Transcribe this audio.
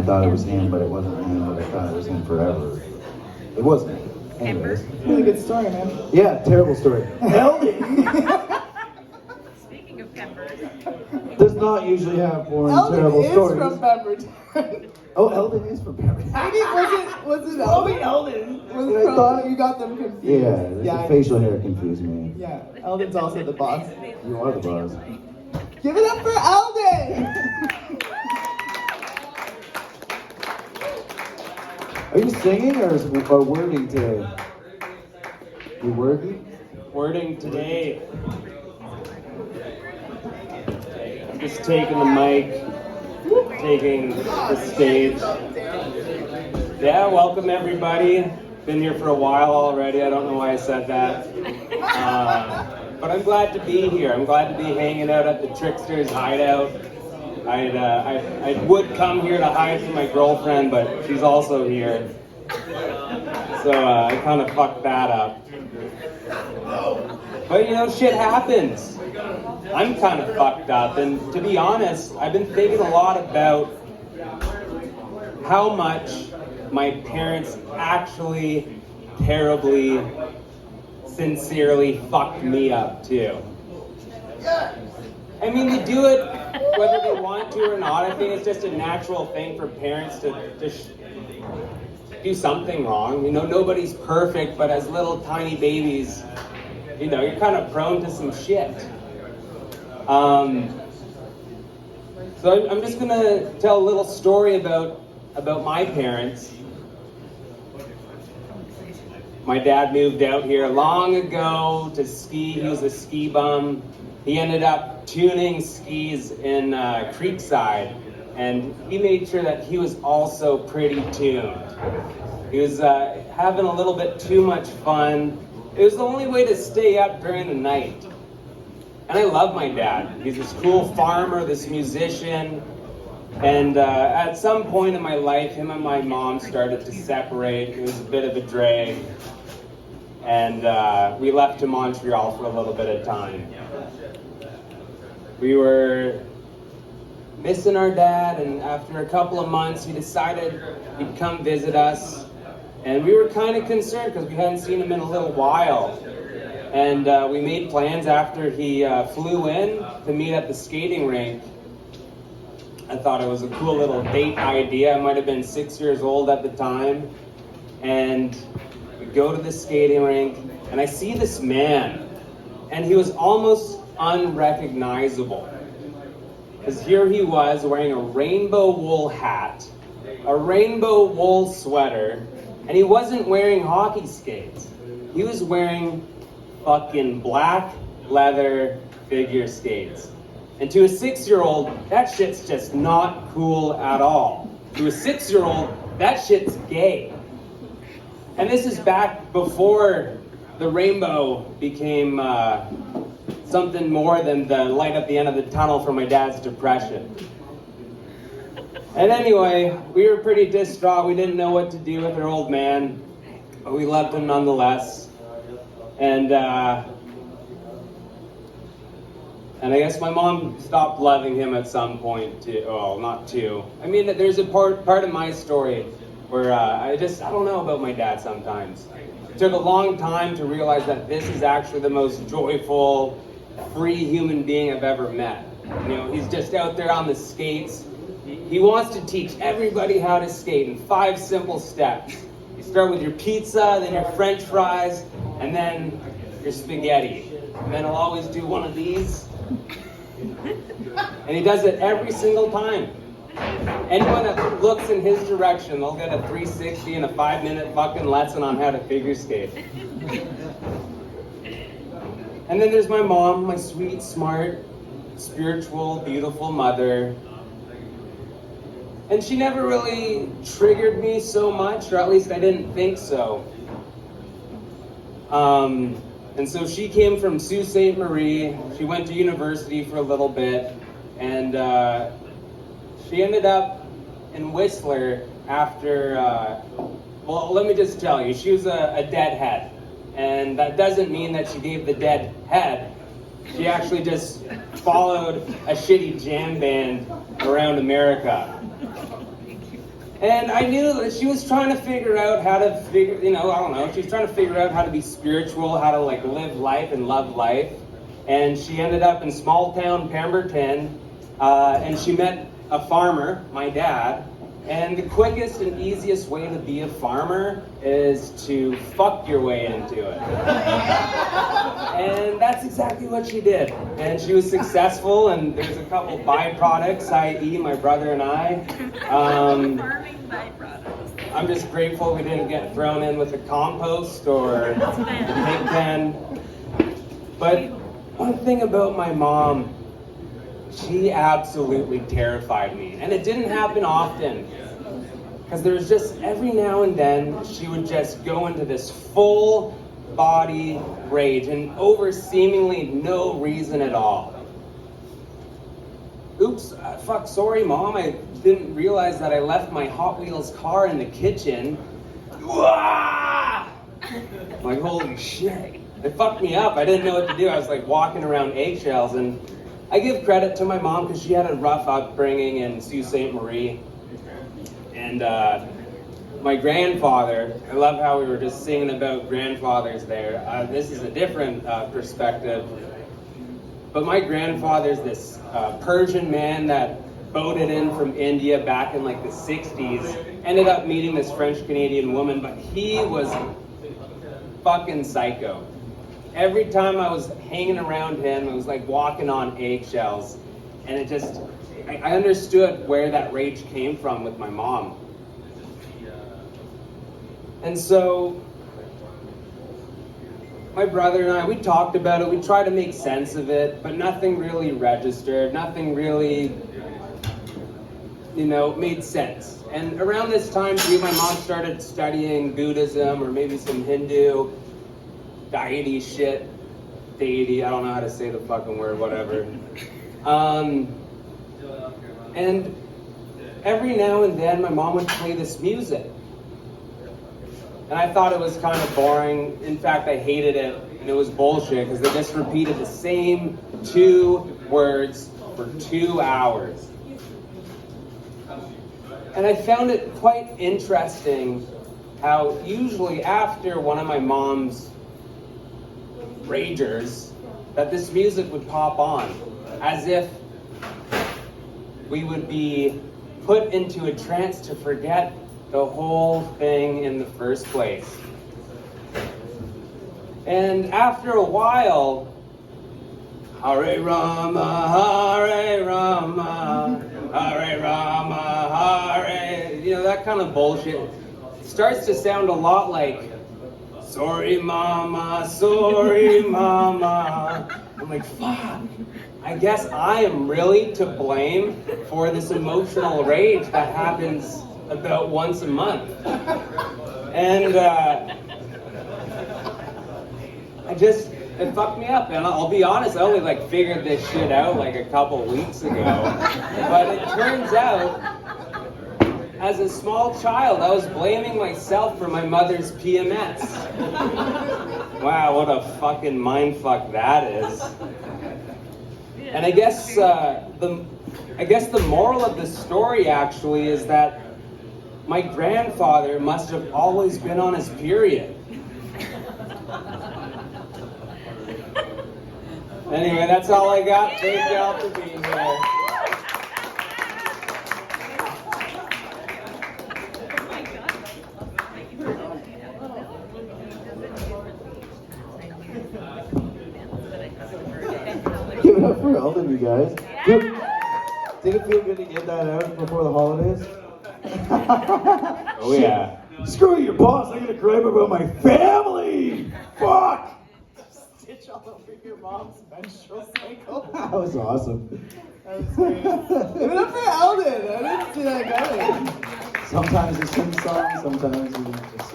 I thought it was him, but it wasn't him, but I thought it was him forever. It wasn't. Anyways. Really good story, man. Yeah, terrible story. Eldon Speaking of Pembroke. does not usually have boring, Eldon terrible is stories. from Pemberton. Oh, Eldon is from Pembroke. Was it Eldon? Was it I thought- you got them confused. Yeah, the facial hair confused me. Yeah, Eldon's also the boss. You are the boss. Give it up for Eldon! Are you singing or wording today? You wording? Wording today. I'm just taking the mic, taking the stage. Yeah, welcome everybody. Been here for a while already. I don't know why I said that. But I'm glad to be here. I'm glad to be hanging out at the Trickster's Hideout. I would come here to hide from my girlfriend, but she's also here. So I kind of fucked that up. But you know, shit happens. I'm kind of fucked up, and to be honest, I've been thinking a lot about how much my parents actually terribly, sincerely fucked me up too. I mean, they do it whether they want to or not. I think it's just a natural thing for parents to do something wrong. You know, nobody's perfect, but as little tiny babies, you know, you're kind of prone to some shit. So I'm just gonna tell a little story about my parents. My dad moved out here long ago to ski. He was a ski bum. He ended up tuning skis in Creekside, and he made sure that he was also pretty tuned. He was having a little bit too much fun. It was the only way to stay up during the night. And I love my dad. He's this cool farmer, this musician. And at some point in my life, him and my mom started to separate. It was a bit of a drag. And we left to Montreal for a little bit of time. We were missing our dad, and after a couple of months, he decided he'd come visit us. And we were kind of concerned because we hadn't seen him in a little while. And we made plans after he flew in to meet at the skating rink. I thought it was a cool little date idea. I might have been 6 years old at the time. And we go to the skating rink, and I see this man, and he was almost unrecognizable. Because here he was wearing a rainbow wool hat, a rainbow wool sweater, and he wasn't wearing hockey skates. He was wearing fucking black leather figure skates. And to a 6-year-old, that shit's just not cool at all. To a 6-year-old, that shit's gay. And this is back before the rainbow became something more than the light at the end of the tunnel for my dad's depression. And anyway, we were pretty distraught. We didn't know what to do with our old man, but we loved him nonetheless. And I guess my mom stopped loving him at some point too. Well, not too. I mean, there's a part of my story where I don't know about my dad sometimes. It took a long time to realize that this is actually the most joyful, free human being I've ever met. You know, he's just out there on the skates. He wants to teach everybody how to skate in 5 simple steps. You start with your pizza, then your French fries, and then your spaghetti. And then he'll always do one of these. And he does it every single time. Anyone that looks in his direction, they'll get a 360 and a 5-minute fucking lesson on how to figure skate. And then there's my mom, my sweet, smart, spiritual, beautiful mother. And she never really triggered me so much, or at least I didn't think so. And so she came from Sault Ste. Marie. She went to university for a little bit, and she ended up in Whistler after, well, let me just tell you, she was a deadhead. And that doesn't mean that she gave the dead head. She actually just followed a shitty jam band around America. And I knew that she was trying to figure out how to she was trying to figure out how to be spiritual, how to like live life and love life. And she ended up in small town Pemberton, and she met a farmer, my dad. And the quickest and easiest way to be a farmer is to fuck your way into it. And that's exactly what she did. And she was successful, and there's a couple byproducts, i.e. my brother and I. Farming byproducts. I'm just grateful we didn't get thrown in with a compost or a pig pen. But one thing about my mom, she absolutely terrified me. And it didn't happen often. Because there was just, every now and then, she would just go into this full body rage and over seemingly no reason at all. Oops, fuck, sorry mom, I didn't realize that I left my Hot Wheels car in the kitchen. Wah! Like, holy shit. It fucked me up. I didn't know what to do. I was like walking around eggshells, and I give credit to my mom because she had a rough upbringing in Sault Ste. Marie. And my grandfather, I love how we were just singing about grandfathers there. This is a different perspective. But my grandfather's this Persian man that boated in from India back in like the 60s. Ended up meeting this French-Canadian woman, but he was fucking psycho. Every time I was hanging around him, it was like walking on eggshells. And it just, I understood where that rage came from with my mom. And so, my brother and I, we talked about it, we tried to make sense of it, but nothing really registered, nothing really, made sense. And around this time too, my mom started studying Buddhism or maybe some Hindu deity shit. Deity, I don't know how to say the fucking word, whatever. And every now and then my mom would play this music. And I thought it was kind of boring. In fact, I hated it, and it was bullshit because they just repeated the same 2 words for 2 hours. And I found it quite interesting how usually after one of my mom's ragers, that this music would pop on, as if we would be put into a trance to forget the whole thing in the first place. And after a while, Hare Rama, Hare Rama, Hare Rama, Hare, that kind of bullshit starts to sound a lot like, sorry mama, I'm like, fuck. I guess I am really to blame for this emotional rage that happens about once a month. And it fucked me up. And I'll be honest, I only figured this shit out a couple weeks ago. But it turns out, as a small child, I was blaming myself for my mother's PMS. Wow, what a fucking mindfuck that is. And I guess the moral of the story actually is that my grandfather must have always been on his period. Anyway, that's all I got. Thank y'all for being here. Give it up for Eldon, you guys. Did it feel good to get that out before the holidays? Oh yeah. Screw your boss, I'm gonna gripe about my family! Fuck! Stitch all over your mom's menstrual cycle. That was awesome. That was great. Give it up for Eldon. I didn't see that coming. Sometimes it's sing song, sometimes it's just